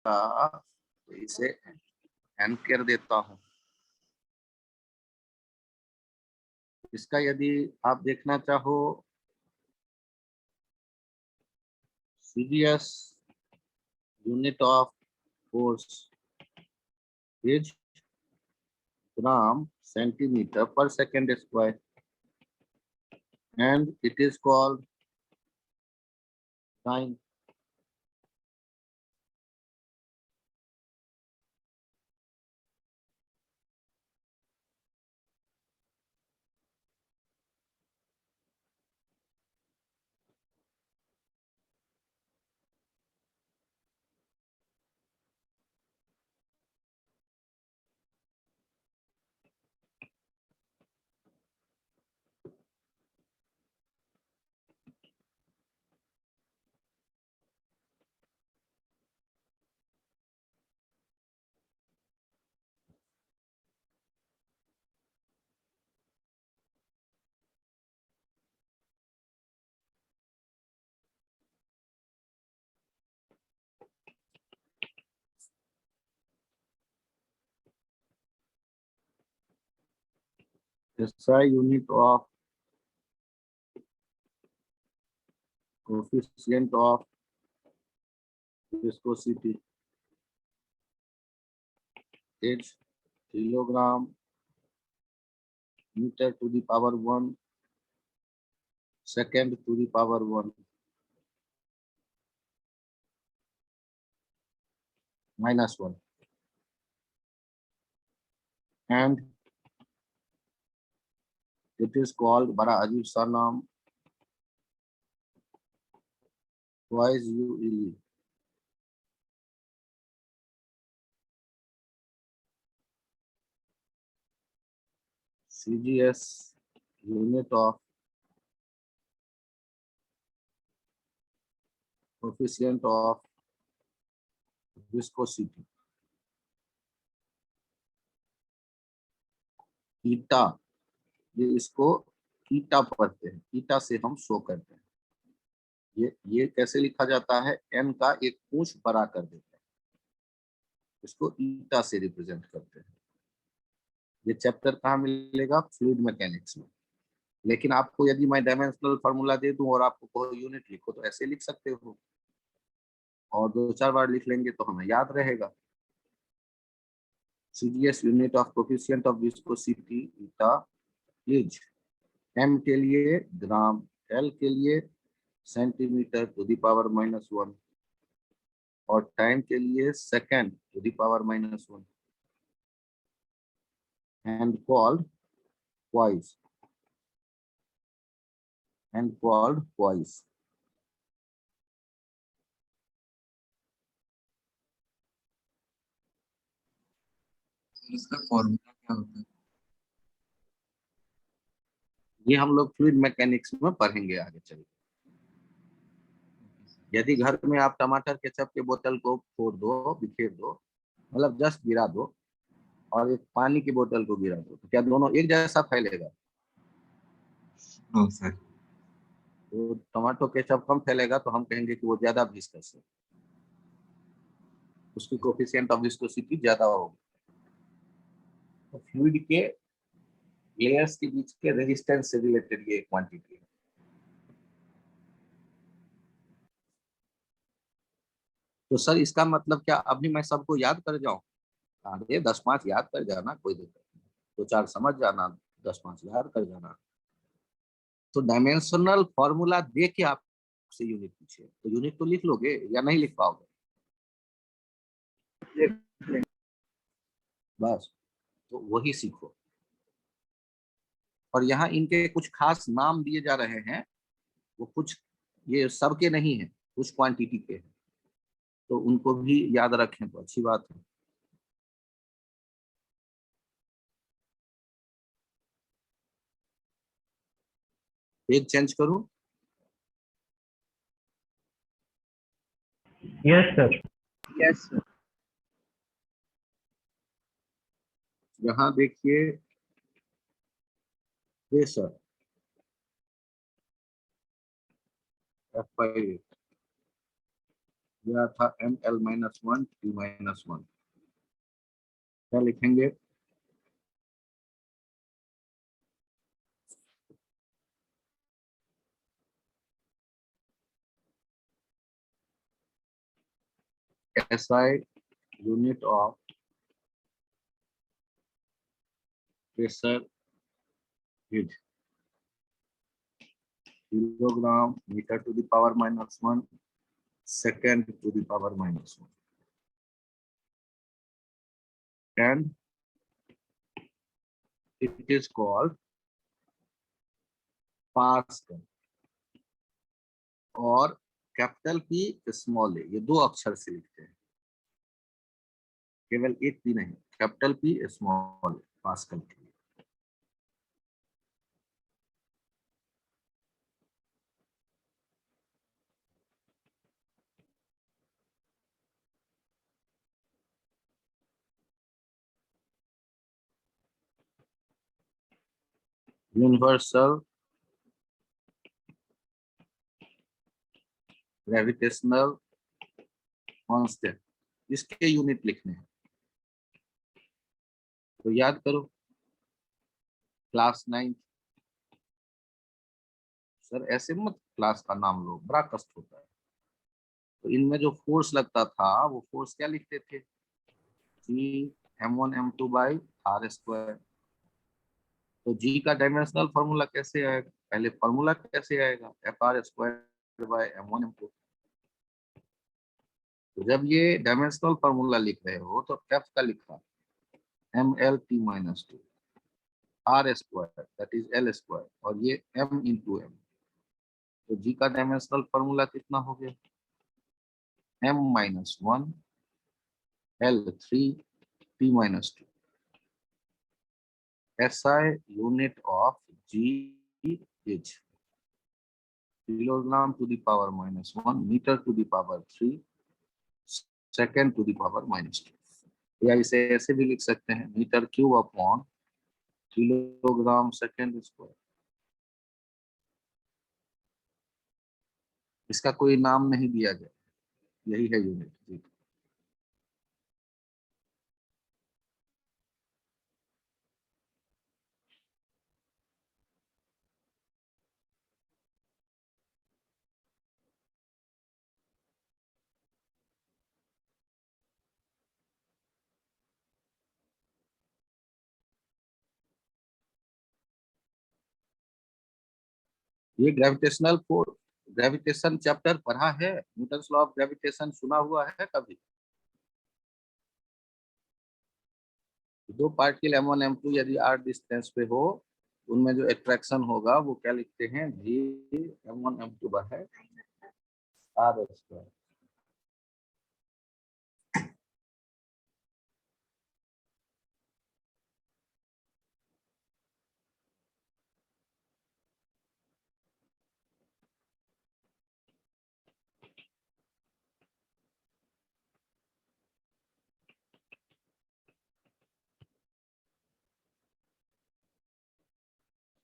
तो इसे एन कर देता हूं। इसका यदि आप देखना चाहो CGS unit of force is gram centimetre पर second square and it is called time. The SI unit of coefficient of viscosity is kilogram meter to the power 1 second to the power 1 minus 1 and it is called बड़ा अजीब सा नाम twice UE CGS unit of coefficient of viscosity ईटा। ये इसको ईटा पढ़ते हैं, ईटा से हम शो करते हैं। ये कैसे लिखा जाता है, एन का एक पूंछ बड़ा कर देते हैं, इसको ईटा से रिप्रेजेंट करते हैं। ये चैप्टर कहाँ मिलेगा, फ्लूइड मैकेनिक्स में। लेकिन आपको यदि मैं डायमेंशनल फार्मूला दे दूं और आपको कोई यूनिट लिखो तो ऐसे लिख सकते हो, और 2-4 बार लिख लेंगे तो हमें याद रहेगा। CGS unit of coefficient of viscosity eta is M के लिए ग्राम, एल के लिए सेंटीमीटर टू द पावर -1 और टाइम के लिए second to the power -1 and called twice इसका फॉर्मूला क्या होता है? ये हम लोग फ्लूइड मैकेनिक्स में पढ़ेंगे आगे चल। यदि घर में आप टमाटर केचप के बोतल को फोड़ दो, बिखेर दो, मतलब जस्ट गिरा दो, और एक पानी की बोतल को गिरा दो, तो क्या दोनों एक जैसा फैलेगा? No sir. तो टमाटो केचप कम फैलेगा तो हम कहेंगे कि वो ज्यादा विस्कस है, उसकी कोफिशिएंट ऑफ विस्कोसिटी ज्यादा होगी। तो फ्लूइड के लेयर्स के बीच के रेजिस्टेंस से रिलेटेड ये क्वांटिटी है। तो सर इसका मतलब क्या अभी मैं सबको याद कर जाऊं? अरे 10-5 याद कर जाना, कोई दिक्कत नहीं। 2-4 समझ जाना, 10-5 याद कर जाना। तो डायमेंशनल फॉर्मूला दे के आपसे यूनिट पूछे तो यूनिट तो लिख लोगे या नहीं लिख पाओगे? बस, तो वही सीखो। और यहाँ इनके कुछ खास नाम दिए जा रहे हैं, वो कुछ ये सबके नहीं है, कुछ क्वांटिटी के हैं, तो उनको भी याद रखें तो अच्छी बात है। पेज चेंज करूं? Yes sir. Yes sir. यहाँ देखिए प्रेशर F/8 यह था ml-1 t-1। क्या लिखेंगे? SI unit of pressure is kilogram meter to the power -1 second to the power -1, and it is called pascal. और कैपिटल पी स्मॉल ए, ये दो अक्षर से लिखते हैं, केवल एक पी नहीं, कैपिटल पी स्मॉल ए, पास्कल के लिए। यूनिवर्सल ग्रेविटेशनल कांस्टेंट, इसके यूनिट लिखने हैं, तो याद करो क्लास 9। सर ऐसे मत क्लास का नाम लो, बड़ा कष्ट होता है। तो इनमें जो फोर्स लगता था वो फोर्स क्या लिखते थे? जी m1m2 बाई आर स्क्वायर। तो जी का डायमेंशनल फॉर्मूला कैसे आएगा? पहले फॉर्मूला कैसे आएगा? F R square by m1m2। तो जब ये डायमेंशनल फॉर्मूला लिख रहे हो तो एफ का लिखा ml-t-2 R square that is L square, और ये m इंटू एम। तो जी का डायमेंशनल फॉर्मूला कितना हो गया? m-1 L3 t-2। SI unit of G is kilogram to the power -1 meter to the power 3 second to the power -2। या इसे ऐसे भी लिख सकते हैं, metre cube upon kilogram second square. इसका कोई नाम नहीं दिया गया, यही है यूनिट जी। ये ग्रेविटेशनल फोर्स, ग्रेविटेशन चैप्टर पढ़ा है? न्यूटन्स लॉ ऑफ ग्रेविटेशन सुना हुआ है कभी? दो पार्टिकल m1 m2 यदि r डिस्टेंस पे हो, उनमें जो अट्रैक्शन होगा वो क्या लिखते हैं? जी m1 m2 है आर स्क्वायर।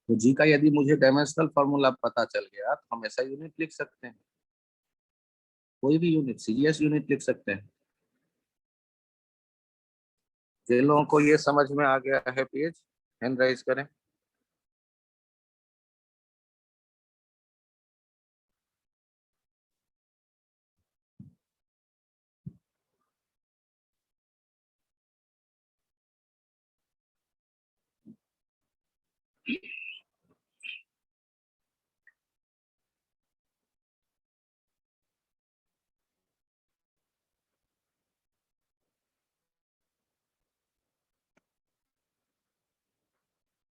तो जी का यदि मुझे डायमेंशनल फॉर्मूला पता चल गया तो हम ऐसा यूनिट लिख सकते हैं, कोई भी यूनिट, सीरियस यूनिट लिख सकते हैं। जिन लोगों को ये समझ में आ गया है पेज हैंड राइज करें।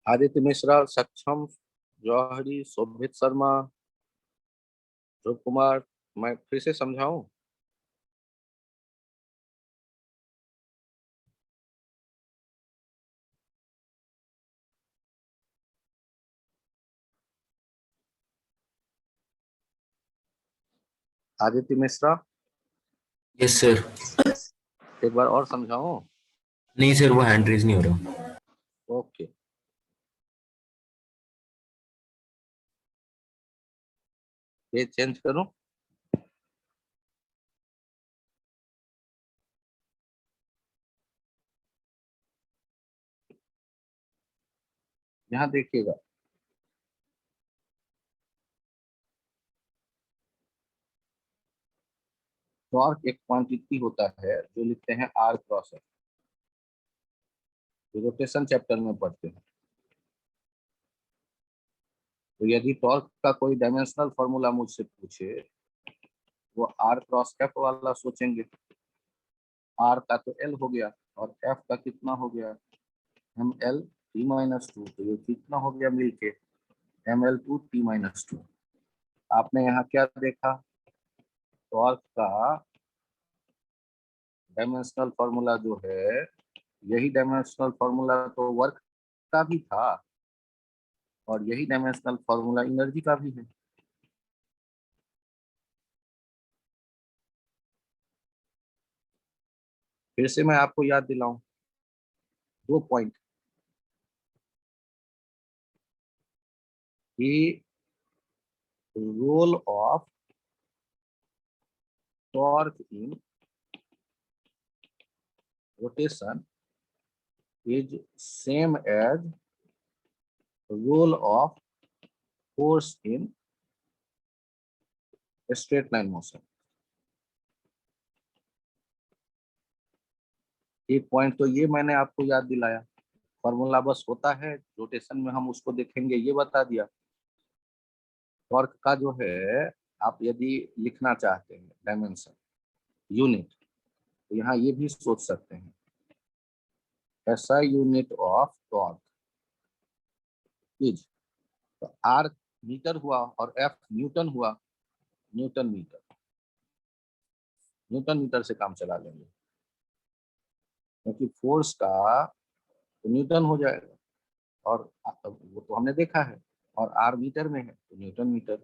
आदित्य मिश्रा, सक्षम, जौहरी, शोभित शर्मा, ध्रुव कुमार, मैं फिर से समझाऊं? Aditya Mishra, yes sir. एक बार और समझाऊं? नहीं सर, वो हैंड रेज नहीं हो रहा। ओके, पेज चेंज करूं? यहाँ देखिएगा, टॉर्क एक क्वांटिटी होता है जो लिखते हैं R cross F, rotation chapter में पढ़ते हैं। तो यदि टॉर्क का कोई डायमेंशनल फॉर्मूला मुझसे पूछे, वो आर क्रॉस एफ वाला सोचेंगे। आर का तो एल हो गया और एफ का कितना हो गया, M L T minus two, तो ये कितना हो गया मिलके, M L two T minus two. आपने यहाँ क्या देखा, टॉर्क का डायमेंशनल फॉर्मूला जो है, यही डायमेंशनल फॉर्मूला तो वर्क का भी था और यही डायमेंशनल फॉर्मूला एनर्जी का भी है। फिर से मैं आपको याद दिलाऊं, 2 पॉइंट कि role of torque in rotation is same as role of force in straight line motion. एक पॉइंट तो ये मैंने आपको याद दिलाया, फॉर्मूला बस होता है, रोटेशन में हम उसको देखेंगे ये बता दिया। टॉर्क का जो है, आप यदि लिखना चाहते हैं डायमेंशन यूनिट, तो यहाँ ये भी सोच सकते हैं, ऐसा यूनिट ऑफ टॉर्क इज, तो आर मीटर हुआ और एफ न्यूटन हुआ, न्यूटन मीटर, न्यूटन मीटर से काम चला लेंगे क्योंकि फोर्स का तो न्यूटन हो जाएगा, और वो तो हमने देखा है, और आर मीटर में है तो न्यूटन मीटर।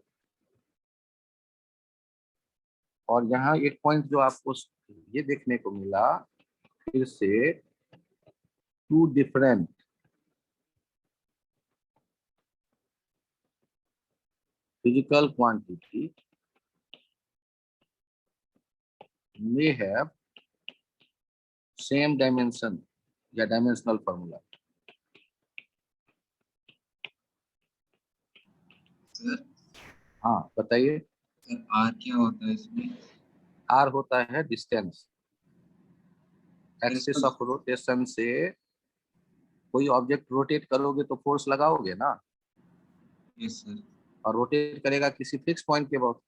और यहाँ एक पॉइंट जो आपको ये देखने को मिला, फिर से two different physical quantity may have same dimension या डायमेंशनल फॉर्मूला। सर हाँ बताइए। सर आर क्या होता है इसमें? आर होता है डिस्टेंस, सर एक्सिस इसका ऑफ रोटेशन से कोई ऑब्जेक्ट रोटेट करोगे तो फोर्स लगाओगे ना, यस सर, और रोटेट करेगा किसी फिक्स पॉइंट के बाद,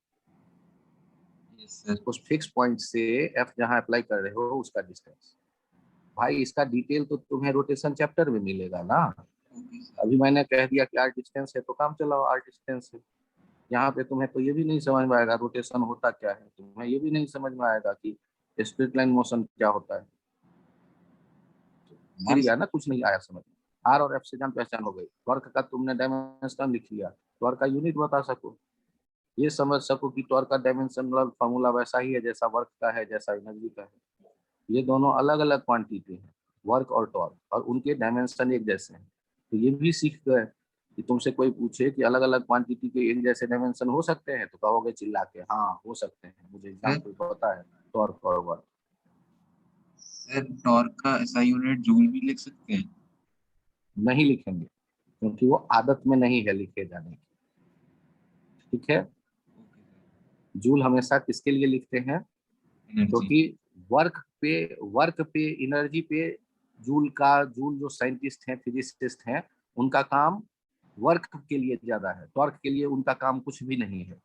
यस सर, उस फिक्स पॉइंट से एफ जहां अप्लाई कर रहे हो उसका डिस्टेंस। भाई इसका डिटेल तो तुम्हें रोटेशन चैप्टर में मिलेगा ना, ओके सर, अभी मैंने कह दिया कि आर डिस्टेंस है तो काम चलाओ आर डिस्टेंस है। यहाँ पे तुम्हें तो ये भी नहीं समझ में आएगा रोटेशन होता क्या है, तुम्हें ये भी नहीं समझ में आएगा कि स्ट्रेट लाइन मोशन क्या होता है। सर मान लिया ना कुछ नहीं आया समझ में, आर और एफ से जान पहचान हो गई, टॉर्क का तुमने डायमेंशन लिख लिया, टॉर्क का यूनिट बता सको, ये समझ सको कि टॉर्क का डायमेंशनल फॉर्मूला वैसा ही है जैसा वर्क का है, जैसा एनर्जी का है। ये दोनों अलग अलग क्वांटिटी है, वर्क और टॉर्क, और उनके डायमेंशन एक जैसे हैं। तो ये भी सीख गए कि तुमसे कोई पूछे कि अलग अलग क्वांटिटी के एक जैसे डायमेंशन हो सकते हैं, तो कहोगे चिल्ला के हाँ हो सकते हैं, मुझे सर एग्जाम्पल पता है टॉर्क और वर्क। सर टॉर्क का एसआई यूनिट जूल भी लिख सकते हैं? नहीं लिखेंगे क्योंकि वो आदत में नहीं है लिखे जाने की, ठीक है। ओके सर, जूल हमेशा किसके लिए लिखते हैं, एनर्जी, क्योंकि वर्क पे एनर्जी पे जूल जो साइंटिस्ट हैं फिजिसिस्ट हैं, उनका काम वर्क के लिए ज्यादा है, टॉर्क के लिए उनका काम कुछ भी नहीं है।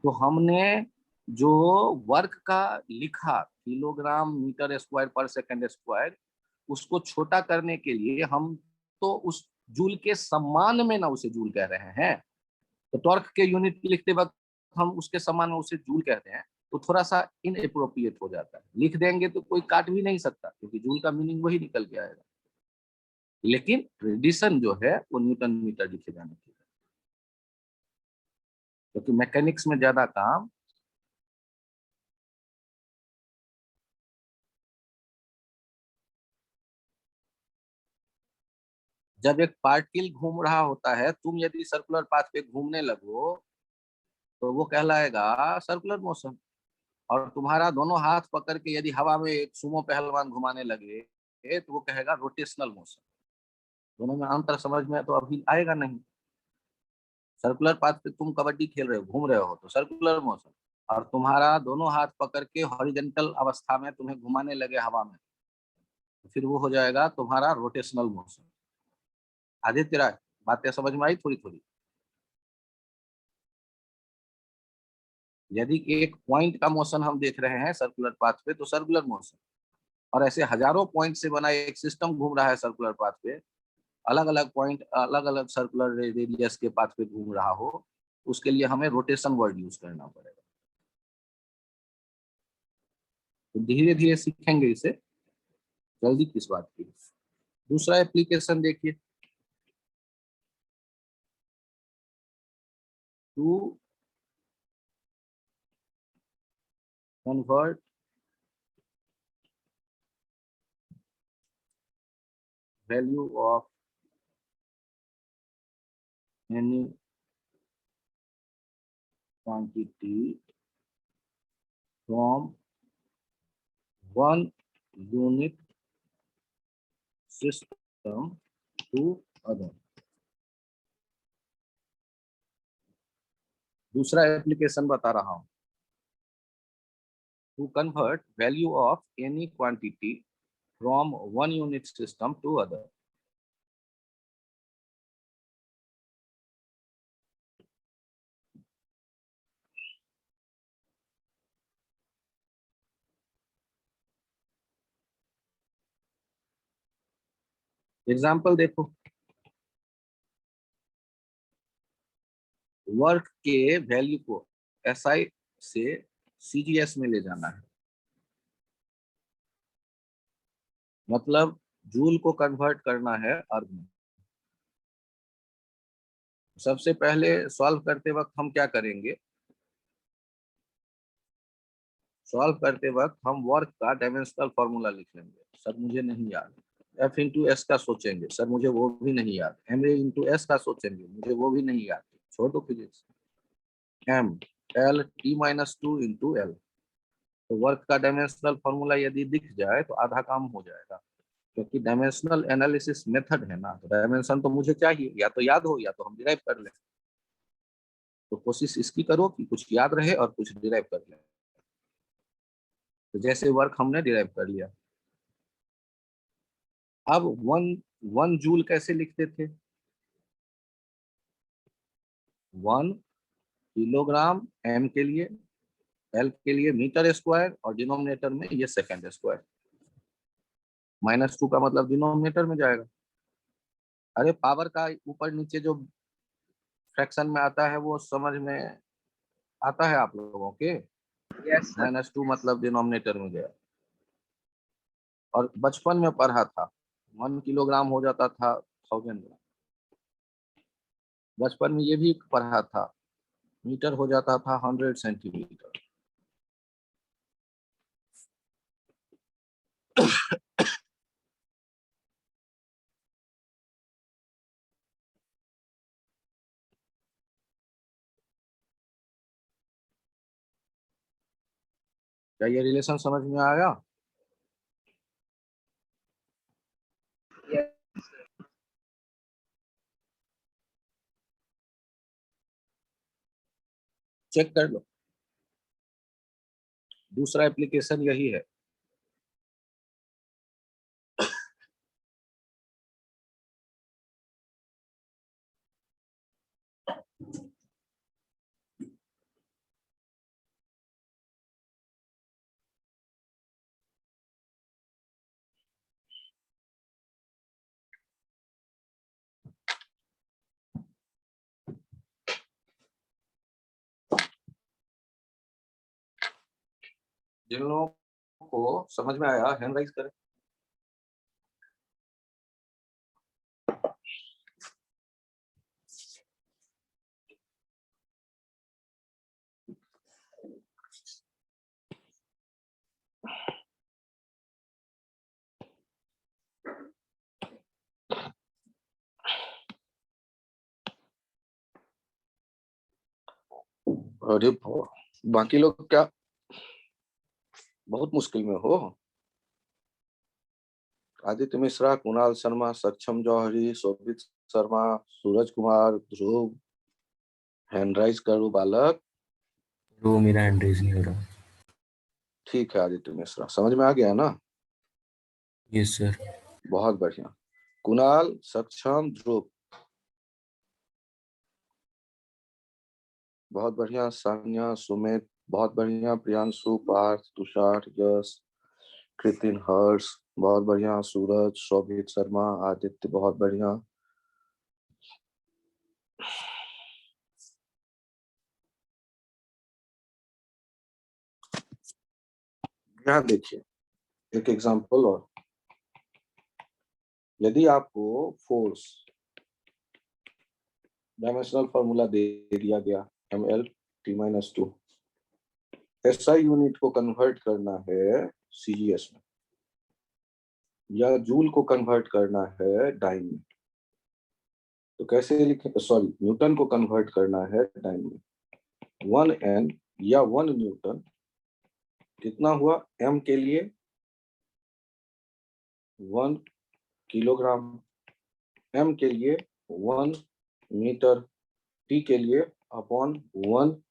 तो हमने जो वर्क का लिखा किलोग्राम मीटर स्क्वायर पर सेकंड स्क्वायर, उसको छोटा करने के लिए हम तो उस जूल के सम्मान में ना उसे जूल कह रहे हैं, तो टॉर्क के यूनिट लिखते वक्त हम उसके सम्मान में उसे जूल कहते हैं, तो थोड़ा सा इनएप्रोप्रिएट हो जाता है। लिख देंगे तो कोई काट भी नहीं सकता क्योंकि जूल का मीनिंग वही निकल के आएगा, लेकिन ट्रेडिशन जो है वो न्यूटन मीटर लिखे जाने की है, क्योंकि मैकेनिक्स में ज्यादा काम जब एक पार्टिकल घूम रहा होता है, तुम यदि सर्कुलर पाथ पे घूमने लगो तो वो कहलाएगा सर्कुलर मोशन, और तुम्हारा दोनों हाथ पकड़ के यदि हवा में एक सुमो पहलवान घुमाने लगे तो वो कहेगा रोटेशनल मोशन। दोनों में अंतर समझ में तो अभी आएगा नहीं। सर्कुलर पाथ पे तुम कबड्डी खेल रहे हो, घूम रहे हो, तो सर्कुलर मोशन, और तुम्हारा दोनों हाथ पकड़ के हॉरिजॉन्टल अवस्था में तुम्हें घुमाने लगे हवा में, तो फिर वो हो जाएगा तुम्हारा रोटेशनल मोशन। आदित्य राय, बातें समझ में आई थोड़ी थोड़ी? यदि एक पॉइंट का मोशन हम देख रहे हैं सर्कुलर पाथ पे तो सर्कुलर मोशन, और ऐसे हजारों पॉइंट से बना एक सिस्टम घूम रहा है सर्कुलर पाथ पे, अलग अलग पॉइंट अलग अलग सर्कुलर रेडियस के पाथ पे घूम रहा हो, उसके लिए हमें रोटेशन वर्ड यूज करना पड़ेगा। तो धीरे धीरे सीखेंगे इसे, जल्दी किस बात की। दूसरा एप्लीकेशन देखिए, to convert value of any quantity from one unit system to other. दूसरा एप्लीकेशन बता रहा हूं, to convert value of any quantity from one unit system to other. Example देखो, वर्क के वैल्यू को एसआई से सीजीएस में ले जाना है, मतलब जूल को कन्वर्ट करना है अर्ग में। सबसे पहले सॉल्व करते वक्त हम क्या करेंगे, सॉल्व करते वक्त हम वर्क का डायमेंशनल फॉर्मूला लिख लेंगे, सर मुझे नहीं याद। एफ इंटू एस का सोचेंगे, सर मुझे वो भी नहीं याद। एम ए इंटू एस का सोचेंगे, मुझे वो भी नहीं याद, छोड़ दो physics. M L T minus two into L, तो वर्क का डायमेंशनल फॉर्मूला यदि दिख जाए तो आधा काम हो जाएगा, क्योंकि डायमेंशनल एनालिसिस मेथड है ना, तो डायमेंशन तो मुझे चाहिए, या तो याद हो या तो हम डिराइव कर लें। तो कोशिश इसकी करो कि कुछ याद रहे और कुछ डिराइव कर लें। तो जैसे वर्क हमने डिराइव कर लिया, अब वन वन जूल कैसे लिखते थे, 1 किलोग्राम एम के लिए, एल के लिए मीटर स्क्वायर, और डिनोमिनेटर में ये सेकेंड स्क्वायर। -2 का मतलब डिनोमिनेटर में जाएगा। अरे पावर का ऊपर नीचे जो फ्रैक्शन में आता है वो समझ में आता है आप लोगों के? Yes sir. -2 मतलब डिनोमिनेटर में गया। और बचपन में पढ़ा था 1 किलोग्राम हो जाता था 1000 ग्राम। बचपन में ये भी पढ़ा था, मीटर हो जाता था 100 सेंटीमीटर। क्या ये रिलेशन समझ में आया? चेक कर लो, दूसरा एप्लीकेशन यही है। जिन लोगों को समझ में आया हैंड राइज करें। अरे बाकी लोग क्या बहुत मुश्किल में हो? आदित्य मिश्रा, कुणाल शर्मा, सक्षम जौहरी, शोभित शर्मा, सूरज कुमार, ध्रुव, हैंडराइज करो बालक। वो मेरा हैंड रेज नहीं हो रहा। ठीक है आदित्य मिश्रा, समझ में आ गया ना? Yes sir. बहुत बढ़िया। कुणाल, सक्षम, ध्रुव, बहुत बढ़िया। सान्या, सुमित, बहुत बढ़िया। प्रियांशु, पार्थ, तुषार, यश, कृतिन, हर्ष, बहुत बढ़िया। सूरज, शोभित शर्मा, आदित्य, बहुत बढ़िया। यहाँ देखिए एक एग्जांपल और। यदि आपको फोर्स डायमेंशनल फॉर्मूला दे दिया गया ml(t-2), SI यूनिट को कन्वर्ट करना है CGS में, या जूल को कन्वर्ट करना है डाइन में, तो कैसे लिखें? सॉरी, न्यूटन को कन्वर्ट करना है डाइन में। 1N या 1 न्यूटन कितना हुआ? M के लिए 1 किलोग्राम, M के लिए 1 मीटर, T के लिए अपॉन 1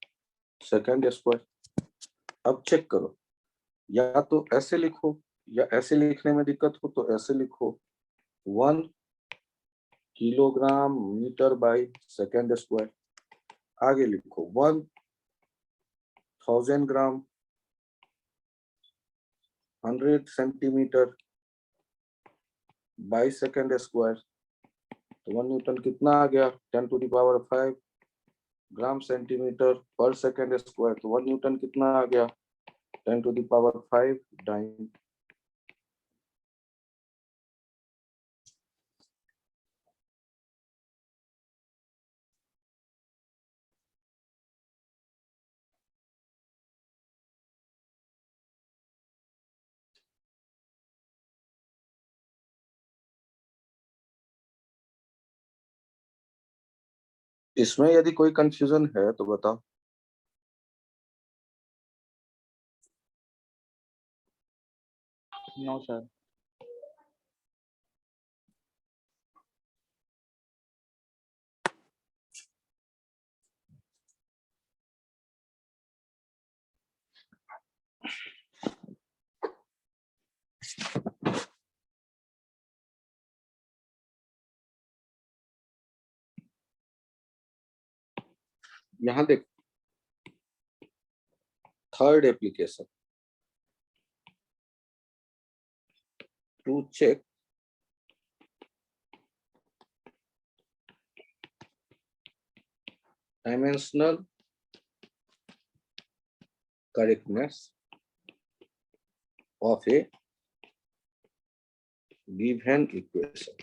सेकेंड स्क्वायर। अब चेक करो, या तो ऐसे लिखो, या ऐसे लिखने में दिक्कत हो तो ऐसे लिखो, 1 kilogram metre by second square. आगे लिखो 1000 gram 100 centimetre by second square. तो 1 न्यूटन कितना आ गया? 10⁵ ग्राम सेंटीमीटर पर सेकेंड स्क्वायर। तो 1 न्यूटन कितना आ गया? 10⁵ डाइन। इसमें यदि कोई कंफ्यूजन है तो बताओ। No sir. यहां देख, third application, to check dimensional correctness of a given equation.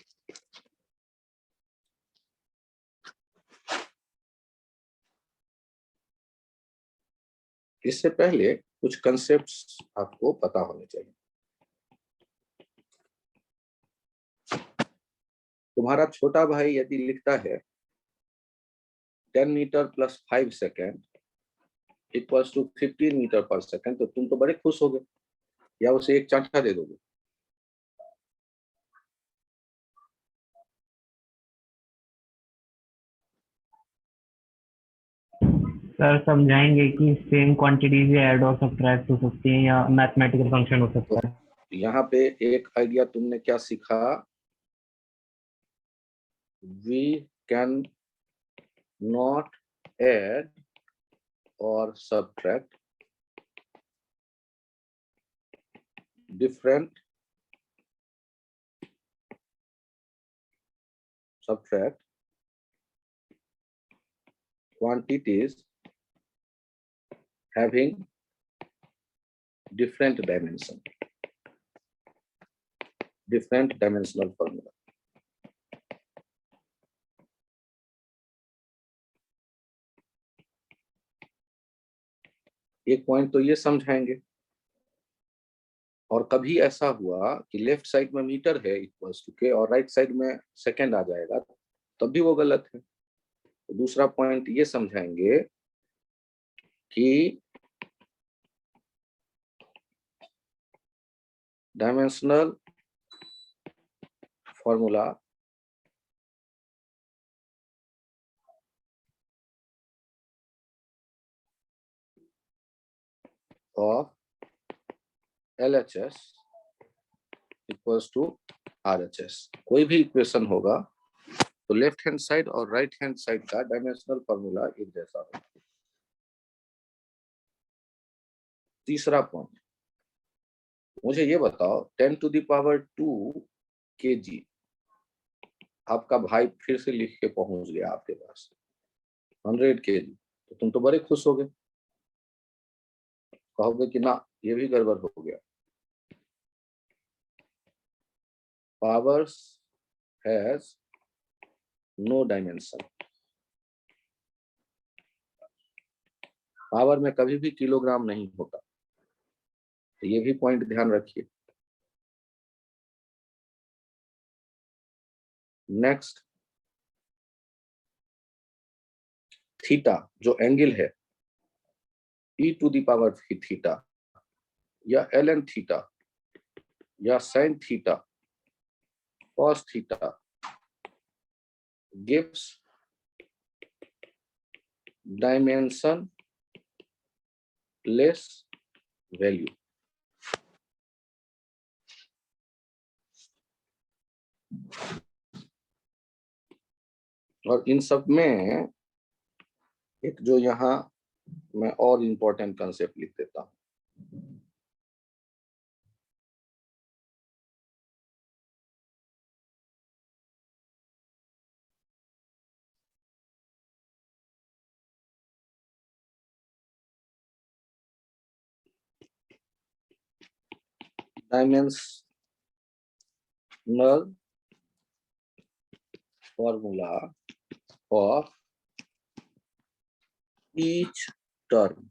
इससे पहले कुछ कंसेप्ट्स आपको पता होने चाहिए। तुम्हारा छोटा भाई यदि लिखता है 10 metre plus 5 second equals to 15 metre पर सेकेंड, तो तुम तो बड़े खुश होगे, या उसे एक चांटा दे दोगे? सर समझाएंगे कि सेम क्वांटिटीज ऐड और सब्ट्रैक्ट हो सकती हैं या मैथमेटिकल फंक्शन हो सकता है। यहाँ पे एक आइडिया तुमने क्या सीखा? वी कैन नॉट ऐड और subtract different subtract quantities having different dimension, different dimensional formula. एक पॉइंट तो ये समझाएंगे। और कभी ऐसा हुआ कि लेफ्ट साइड में मीटर है इक्वल्स टू के और राइट साइड में सेकेंड आ जाएगा, तब भी वो गलत है। तो दूसरा पॉइंट ये समझाएंगे कि dimensional formula of LHS equals to RHS। कोई भी इक्वेशन होगा तो लेफ्ट हैंड साइड और राइट हैंड साइड का डायमेंशनल फॉर्मूला एक जैसा होगा। तीसरा पॉइंट, मुझे ये बताओ 10 टू द पावर 2 kg आपका भाई फिर से लिख के पहुंच गया आपके पास 100 kg, तो तुम तो बड़े खुश हो गए, कहोगे कि ना ये भी गड़बड़ हो गया। Powers has no dimension. Power में कभी भी किलोग्राम नहीं होता, तो ये भी पॉइंट ध्यान रखिए। नेक्स्ट, थीटा जो एंगल है e to the power theta या ln थीटा या sin theta cos theta gives dimension less value। और इन सब में एक जो यहाँ मैं और इम्पोर्टेंट कंसेप्ट लिख देता हूं, dimensional formula of each term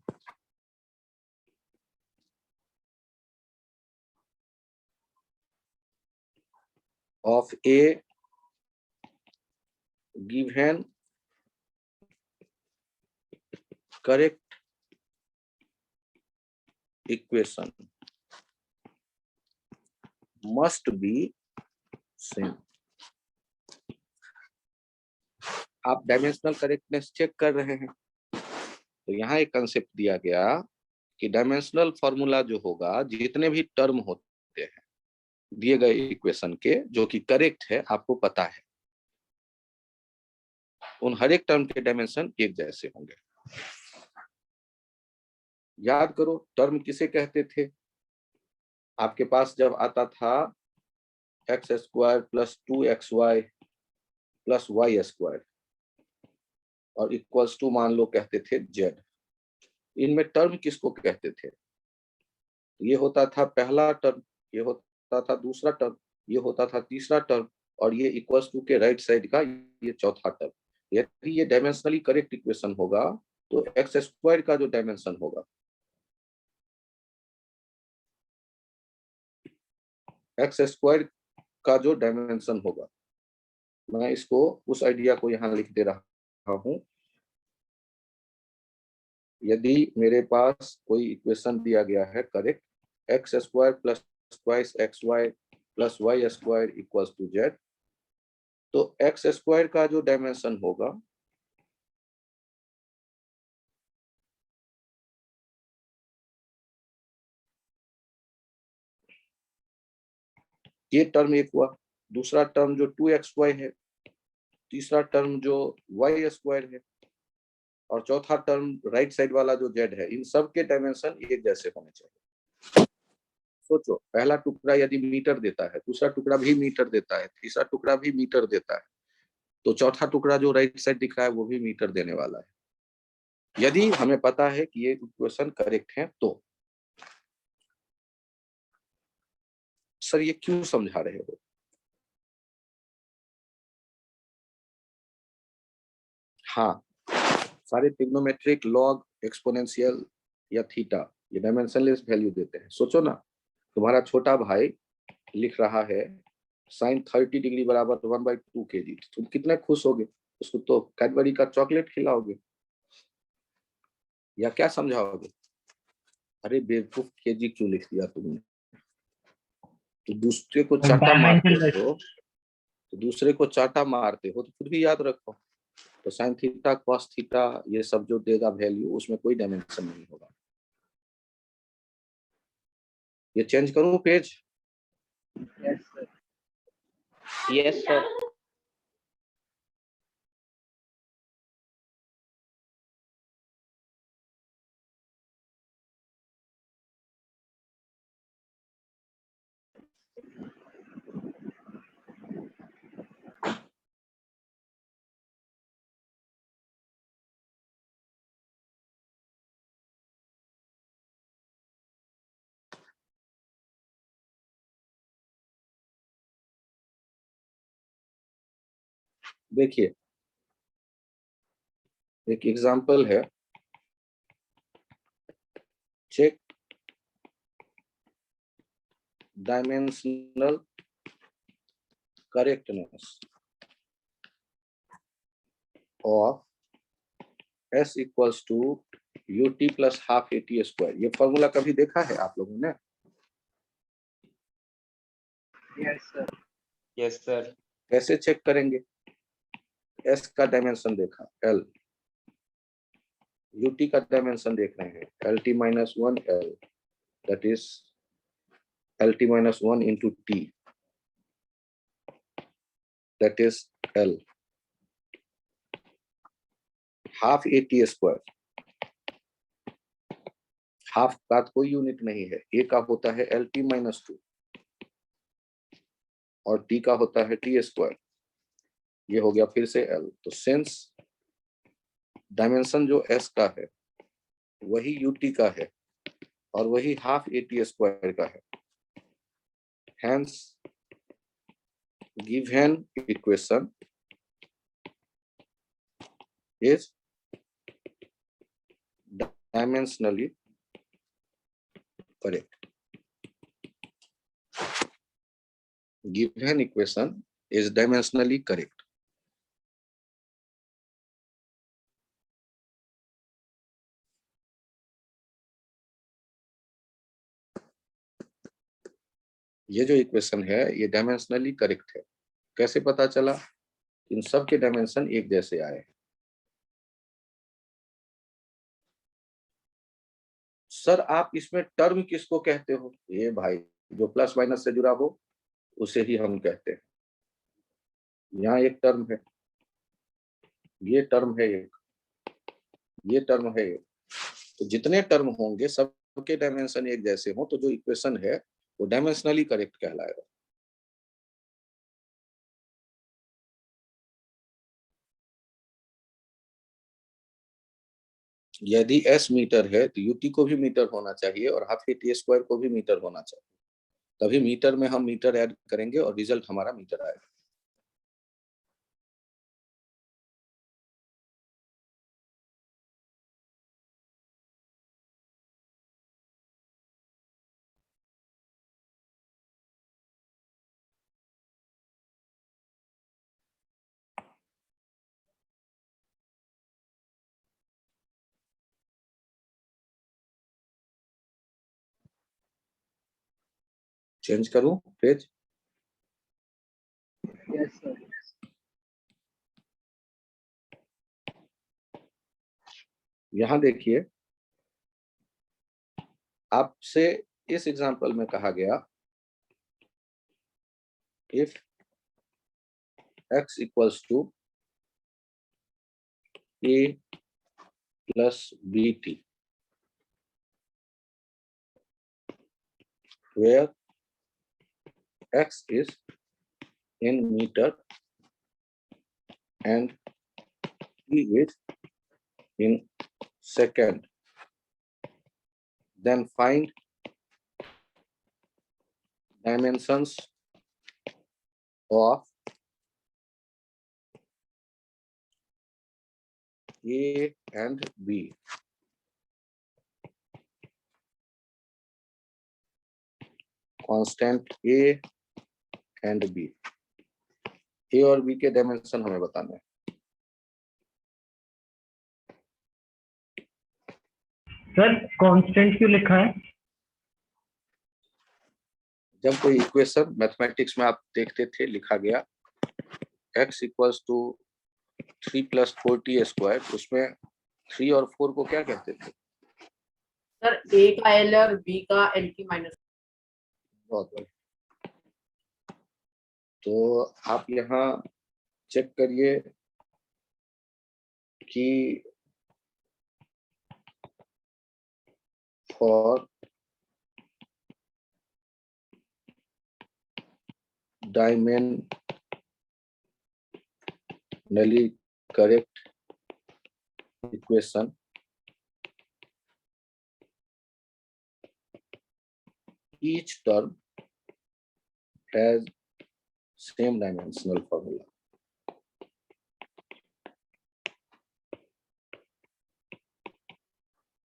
of a given correct equation must be same। आप डायमेंशनल करेक्टनेस चेक कर रहे हैं, तो यहाँ एक कंसेप्ट दिया गया कि डायमेंशनल फॉर्मूला जो होगा, जितने भी टर्म होते हैं दिए गए इक्वेशन के जो कि करेक्ट है, आपको पता है, उन हर एक टर्म के डायमेंशन एक जैसे होंगे। याद करो टर्म किसे कहते थे? आपके पास जब आता था x square plus 2xy plus y square और इक्वल्स टू मान लो कहते थे z, इनमें टर्म किसको कहते थे? ये होता था पहला टर्म, ये होता था दूसरा टर्म, ये होता था तीसरा टर्म, और ये इक्वल्स टू के राइट साइड का ये चौथा टर्म। यदि ये डायमेंशनली करेक्ट इक्वेशन होगा तो एक्स स्क्वायर का जो डायमेंशन होगा, एक्स स्क्वायर का जो डायमेंशन होगा, मैं इसको उस आइडिया को यहाँ लिख दे रहा हूं। यदि मेरे पास कोई इक्वेशन दिया गया है correct, X square plus twice X Y plus Y square equals to Z, तो एक्स स्क्वायर का जो डायमेंशन होगा ये टर्म एक हुआ, दूसरा टर्म जो 2xy है, तीसरा टर्म जो y स्क्वायर है, और चौथा टर्म राइट साइड वाला जो z है, इन सब के डायमेंशन एक जैसे होने चाहिए। सोचो, पहला टुकड़ा यदि मीटर देता है, दूसरा टुकड़ा भी मीटर देता है, तीसरा टुकड़ा भी मीटर देता है, तो चौथा टुकड़ा जो राइट साइड दिख रहा है वो भी मीटर देने वाला है। यदि हमें पता है कि ये इक्वेशन करेक्ट है, तो सर ये क्यों समझा रहे हो? हाँ, सारे ट्रिग्नोमेट्रिक लॉग, एक्सपोनेंशियल या थीटा ये डायमेंशनलेस वैल्यू देते हैं। सोचो ना, तुम्हारा छोटा भाई लिख रहा है sin 30 डिग्री बराबर 1/2 kg, तुम कितने खुश होगे? उसको तो कैडबरी का चॉकलेट खिलाओगे या क्या समझाओगे? अरे बेवकूफ, केजी क्यों लिख दिया तुमने? तो दूसरे को चाटा मारते हो। तो दूसरे को चाटा मारते हो तो खुद भी याद रखो। तो साइन थीटा कॉस थीटा ये सब जो देगा वैल्यू उसमें कोई डायमेंशन नहीं होगा। ये चेंज करूं पेज? Yes sir. देखिए एक एग्जांपल है, check dimensional correctness of S equals to UT plus half AT square. ये फॉर्मूला कभी देखा है आप लोगों ने? Yes sir. Yes sir. कैसे चेक करेंगे? S का डायमेंशन देखा L, UT का डायमेंशन देख रहे हैं LT minus 1 L, that is LT minus 1 into T, that is L, half AT square. Half का कोई यूनिट नहीं है, A का होता है LT माइनस 2 और T का होता है T स्क्वायर। ये हो गया फिर से L। तो सिंस डायमेंशन जो S का है वही UT का है और वही हाफ AT स्क्वायर का है, hence given equation is dimensionally correct. Given equation is dimensionally correct. ये जो इक्वेशन है ये डायमेंशनली करेक्ट है। कैसे पता चला? इन सब के डायमेंशन एक जैसे आए। सर आप इसमें टर्म किसको कहते हो? ये भाई जो प्लस माइनस से जुड़ा हो उसे ही हम कहते हैं। यहाँ एक टर्म है, ये टर्म है एक, ये टर्म है एक। तो जितने टर्म होंगे सबके डायमेंशन एक जैसे हो तो जो इक्वेशन है वो डायमेंशनली करेक्ट कहलाएगा। यदि S मीटर है तो UT को भी मीटर होना चाहिए और हाफ AT स्क्वायर को भी मीटर होना चाहिए, तभी मीटर में हम मीटर ऐड करेंगे और रिजल्ट हमारा मीटर आएगा। चेंज करूं पेज? Yes sir. यहां देखिए आपसे इस एग्जांपल में कहा गया if x equals to a plus bt where x is in meter and t is in second, then find dimensions of A and B. Constant A and B, A और B के dimension हमें बताना है। Sir constant क्यों लिखा है? जब कोई इक्वेशन मैथमेटिक्स में आप देखते थे लिखा गया x equals to 3 + 4t square, उसमें 3 और 4 को क्या कहते थे? सर ए का एल और बी का एल की माइनस। बहुत बढ़िया। तो आप यहाँ चेक करिए कि for dimensionally correct equation, each term has same dimensional formula.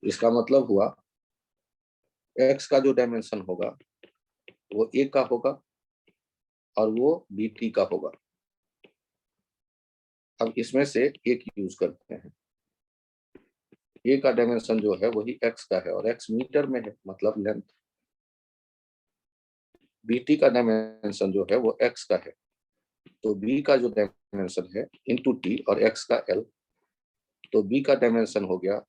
इसका मतलब हुआ x का जो डायमेंशन होगा वो a का होगा और वो bt का होगा। अब इसमें से एक यूज करते हैं। a का डायमेंशन जो है वही x का है और x मीटर में है, मतलब लेंथ। bt का डायमेंशन जो है वो x का है, तो b का जो डायमेंशन है इंटू t और x का l, तो b का डायमेंशन हो गया,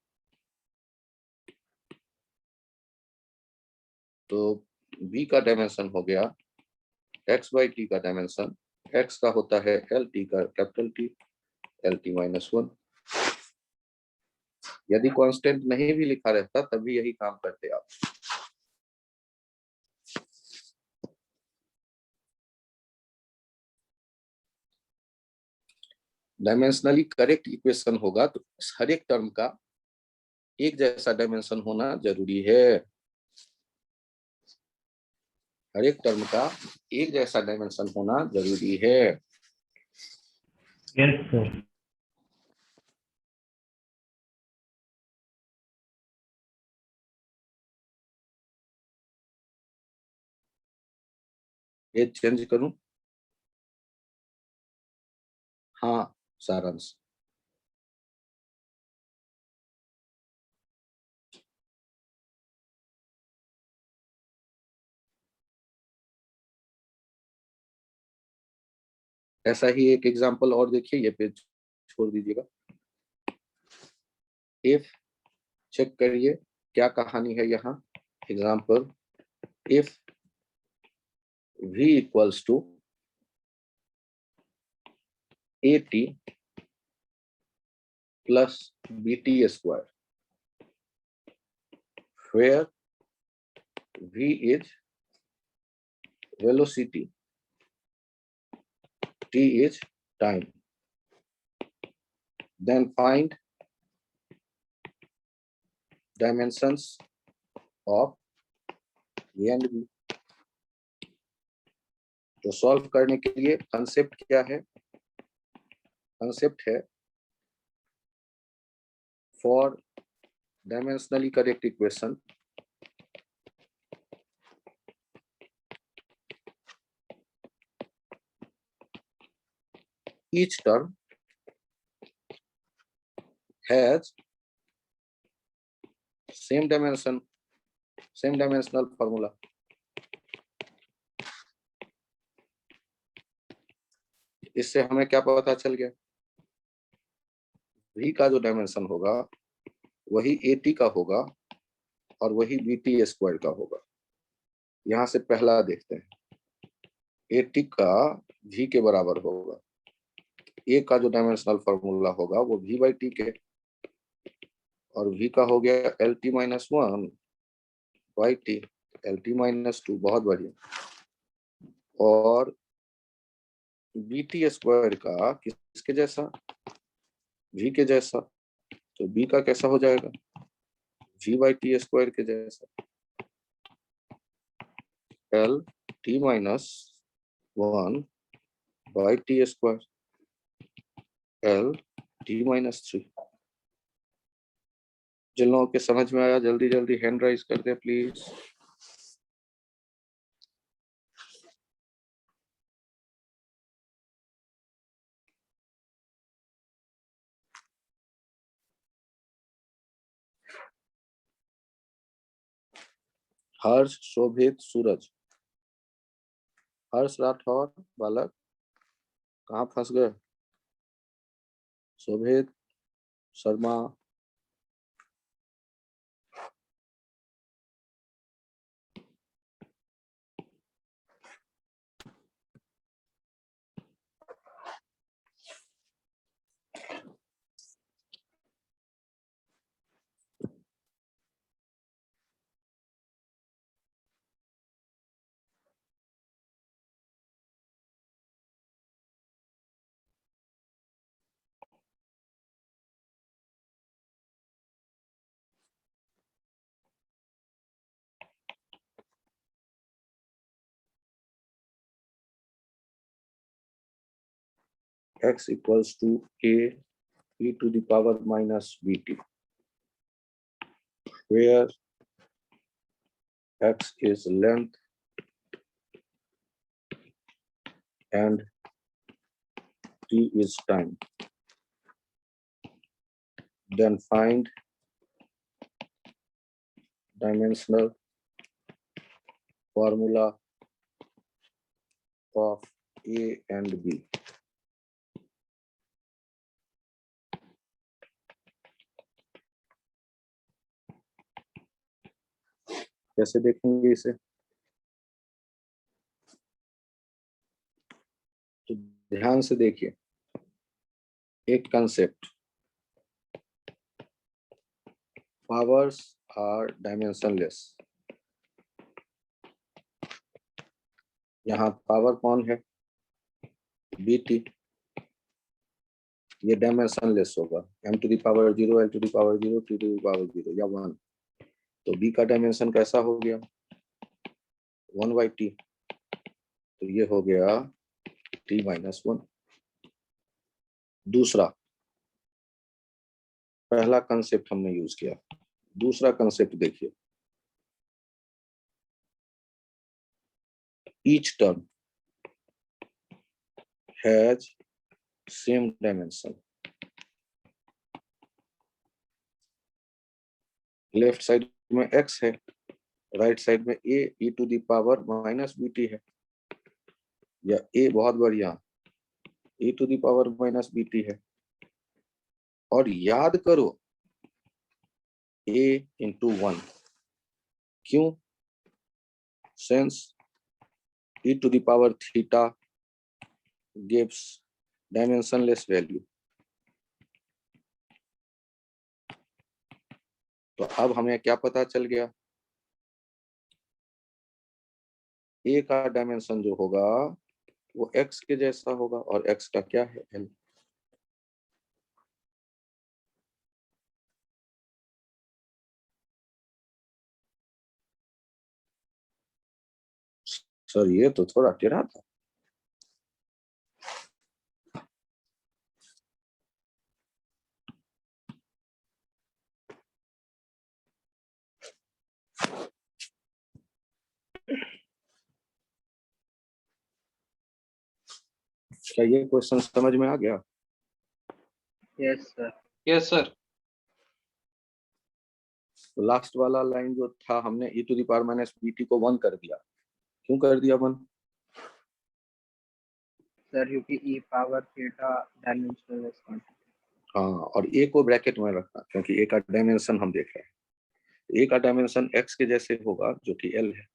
तो b का डायमेंशन हो गया x बाई टी का डायमेंशन, x का होता है l, t का कैपिटल T, LT-1। यदि कांस्टेंट नहीं भी लिखा रहता तब भी यही काम करते आप। डायमेंशनली करेक्ट इक्वेशन होगा तो हर एक टर्म का एक जैसा डायमेंशन होना जरूरी है। हर एक टर्म का एक जैसा डायमेंशन होना जरूरी है। Yes sir. ये चेंज करूं? हाँ सारांश। ऐसा ही एक एग्जांपल और देखिए, ये पेज छोड़ दीजिएगा। इफ चेक करिए क्या कहानी है यहाँ। Example, if v equals to at plus bt square, where v is velocity, t is time, then find dimensions of a and b। तो सॉल्व करने के लिए कंसेप्ट क्या है? कंसेप्ट है for dimensionally correct equation each term has same dimensional formula। इससे हमें क्या पता चल गया? v का जो डायमेंशन होगा वही at का होगा और वही bt स्क्वायर का होगा। यहां से पहला देखते हैं, at का v के बराबर होगा। a का जो डायमेंशनल फॉर्मूला होगा वो v बाई टी के, और v का हो गया LT-1 बाई टी, LT-2। बहुत बढ़िया। और bt स्क्वायर का किसके जैसा? v के जैसा, तो b का कैसा हो जाएगा? v बाई टी स्क्वायर के जैसा, LT-1 by T square, LT-3। जिन लोगों के समझ में आया जल्दी जल्दी हैंड राइज कर दे प्लीज। हर्ष, शोभित, सूरज। हर्ष राठौर बालक, कहाँ फंस गए? शोभित, Sharma, x equals to a e to the power minus bt, where x is length and t is time. Then find dimensional formula of a and b. कैसे देखेंगे इसे? तो ध्यान से देखिए, एक कंसेप्ट, पावर्स आर डायमेंशनलेस। यहाँ पावर कौन है? bt, ये डायमेंशनलेस होगा, m to the power 0, l to the power 0, t to the power 0 या 1। तो b का डायमेंशन कैसा हो गया? 1/t, तो ये हो गया t - 1। दूसरा, पहला कंसेप्ट हमने यूज किया, दूसरा कंसेप्ट देखिए, each term has same dimension. Left side में x है, राइट साइड में a e to the power minus bt है, या a बहुत बढ़िया e to the power minus bt है। और याद करो a into 1, क्यों? since e to the power theta gives dimensionless value। तो अब हमें क्या पता चल गया? a का डायमेंशन जो होगा वो x के जैसा होगा, और x का क्या है? l। सर ये तो थोड़ा टेढ़ा था। क्या ये क्वेश्चन समझ में आ गया? Yes, sir. Yes, sir. Last वाला लाइन जो था, हमने e to the power minus bt को 1 कर दिया। क्यों कर दिया 1? Sir, क्योंकि e power theta dimensionless quantity. हाँ, और a को ब्रैकेट में रखना, क्योंकि a का डायमेंशन हम देख रहे हैं। a का डायमेंशन x के जैसे होगा, जो कि l है।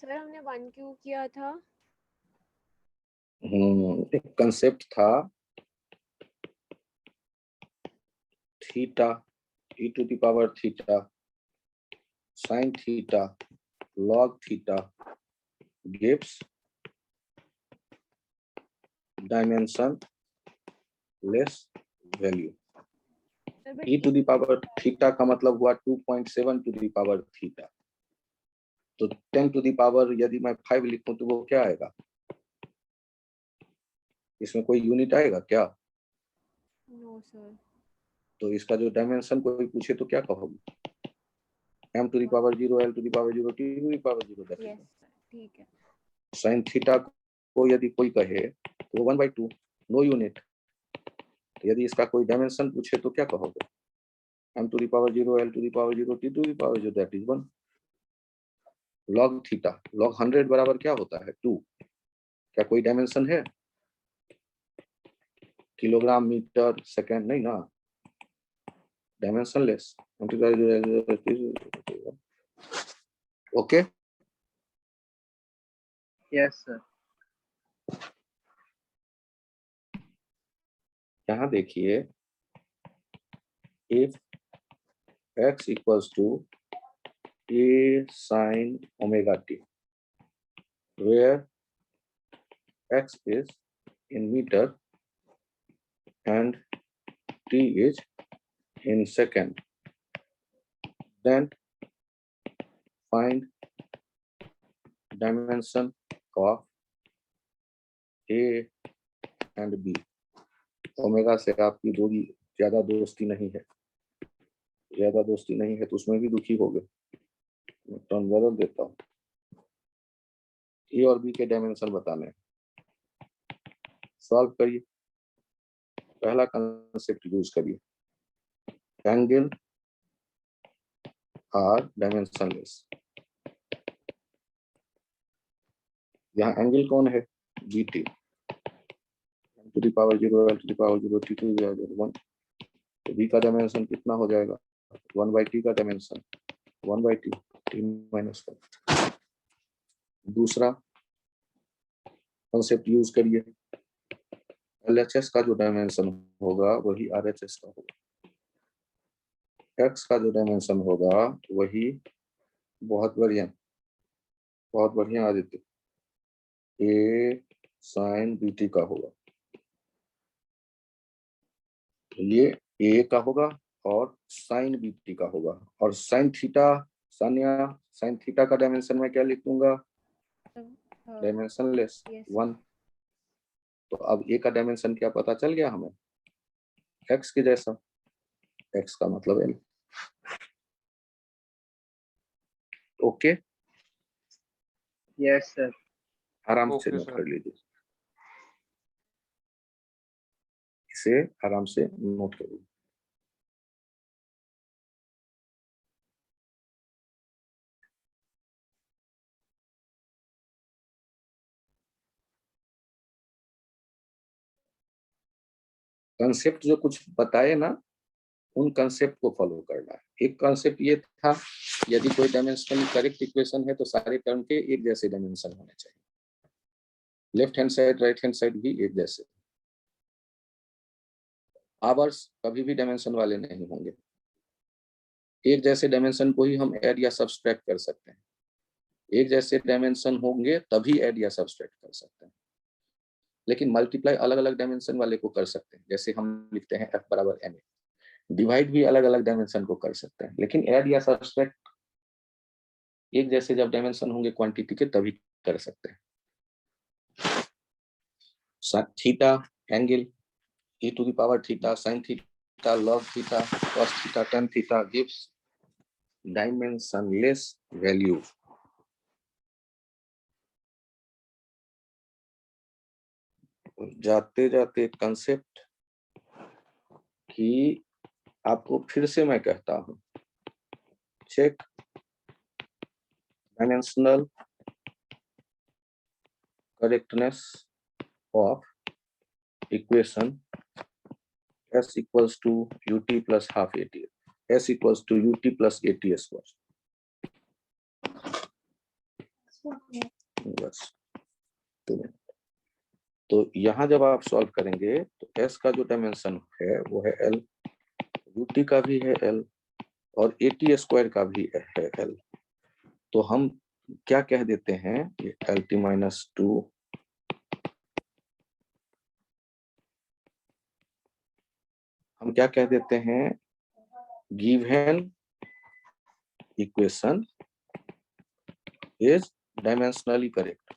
सर हमने 1 क्यों किया था? एक कंसेप्ट था theta e to the power theta sin theta log theta gives dimension less value। Sir but e to the power theta का मतलब हुआ 2.7 to the power theta। तो 10 to the power यदि मैं 5 लिखूं तो वो क्या आएगा? इसमें कोई यूनिट आएगा क्या? No sir. तो इसका जो डायमेंशन कोई पूछे तो क्या कहोगे? m to the power 0, l to the power 0, t to the power 0। Yes sir, ठीक है। साइन थीटा को यदि कोई कहे तो 1/2, नो यूनिट। यदि इसका कोई डायमेंशन पूछे तो क्या कहोगे? m to the power 0, l to the power 0, t to the power 0, that is 1. log theta, log 100 बराबर क्या होता है? 2. क्या कोई डायमेंशन है? किलोग्राम, मीटर, सेकंड नहीं ना, डायमेंशनलेस. ओके. Yes, sir. यहाँ देखिए, if x equals to a sin omega t, where x is in meter and t is in second, then find dimension of a and b. Omega से आपकी दूरी ज्यादा दोस्ती नहीं है, ज्यादा दोस्ती नहीं है तो उसमें भी दुखी हो गए. टर्न बदल देता हूँ. ए और बी के डायमेंशन बताने हैं. सॉल्व करिए. पहला कंसेप्ट यूज करिए, एंगल आर डायमेंशनलेस. यहाँ एंगल कौन है? BT. to the power 0, l to the power 0, t to the power 1. तो b का डायमेंशन कितना हो जाएगा? 1/t का डायमेंशन 1/t, t minus 1. दूसरा कंसेप्ट यूज करिए, LHS का जो डायमेंशन होगा वही RHS का होगा. x का जो डायमेंशन होगा वही, बहुत बढ़िया आदित्य, a sin bt का होगा. ये a का होगा और sin bt का होगा. और sin थीटा, sin थीटा का डायमेंशन मैं क्या लिख दूंगा? Dimensionless yes. 1. तो अब a का डायमेंशन क्या पता चल गया हमें? x के जैसा. x का मतलब l. ओके. Yes, sir. आराम से Okay, नोट sir. कर लीजिए, इसे आराम से नोट करिए. कंसेप्ट जो कुछ बताए ना, उन कंसेप्ट को फॉलो करना है. एक कंसेप्ट ये था, यदि कोई डायमेंशनली करेक्ट इक्वेशन है तो सारे टर्म के एक जैसे डायमेंशन होने चाहिए. Left hand side, right hand side भी एक जैसे. आवर्स कभी भी डायमेंशन वाले नहीं होंगे. एक जैसे डायमेंशन को ही हम ऐड या सब्सट्रैक्ट कर सकते हैं. एक जैसे डायमेंशन होंगे तभी ऐड या सब्सट्रैक्ट कर सकते हैं. लेकिन मल्टीप्लाई अलग अलग डायमेंशन वाले को कर सकते हैं. जैसे हम लिखते हैं f बराबर ma. डिवाइड भी अलग अलग डायमेंशन को कर सकते हैं. लेकिन ऐड या सब्सट्रैक्ट एक जैसे जब डायमेंशन होंगे क्वांटिटी के तभी कर सकते हैं. Theta, angle, e to the power theta, sin theta, log theta, cos theta, tan theta gives dimensionless value. जाते जाते कंसेप्ट की आपको फिर से मैं कहता हूं, check dimensional correctness of equation s equals to ut plus half at, s equals to ut plus at square. बस 2 मिनट. तो यहाँ जब आप सॉल्व करेंगे तो s का जो डायमेंशन है वो है l, ut का भी है l और at स्क्वायर का भी है l. तो हम क्या कह देते हैं, ये lt minus 2 हम क्या कह देते हैं, given equation is dimensionally correct.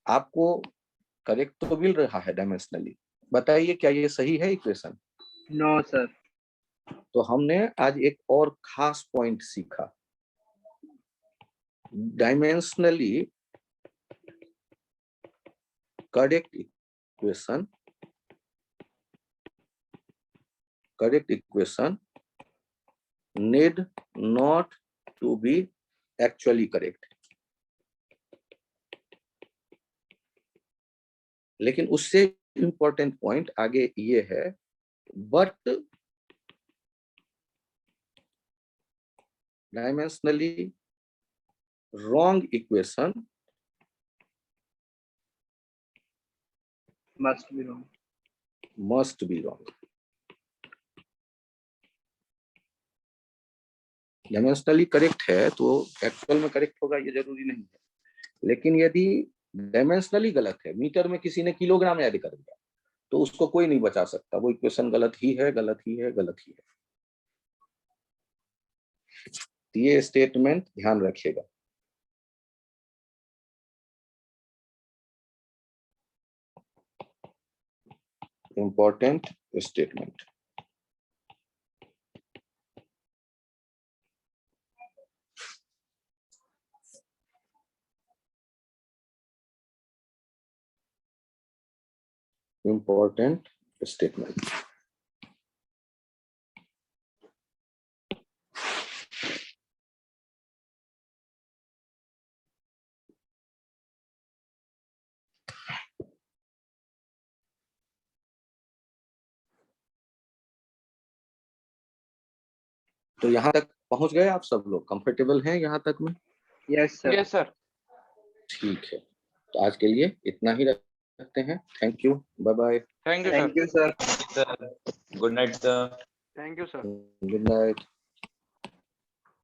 आपको करेक्ट तो मिल रहा है डायमेंशनली. बताइए क्या ये सही है इक्वेशन? No, sir. तो हमने आज एक और खास पॉइंट सीखा. Dimensionally correct equation correct equation need not to be actually correct. लेकिन उससे इंपॉर्टेंट पॉइंट आगे ये है, but dimensionally wrong equation Must be wrong. must be wrong. Dimensionally correct है तो एक्चुअल में करेक्ट होगा ये जरूरी नहीं है, लेकिन यदि डायमेंशनली गलत है, मीटर में किसी ने किलोग्राम ऐड कर दिया, तो उसको कोई नहीं बचा सकता, वो इक्वेशन गलत ही है, गलत ही है, गलत ही है। ये स्टेटमेंट ध्यान रखिएगा। Important statement. important statement. तो यहाँ तक पहुंच गए आप सब लोग, कंफर्टेबल हैं यहाँ तक में? Yes, sir. Yes, sir. ठीक है, तो आज के लिए इतना ही रखते हैं। Thank you, bye bye. Thank you, sir. Thank you, sir. Good night, sir. Thank you, sir. Good night.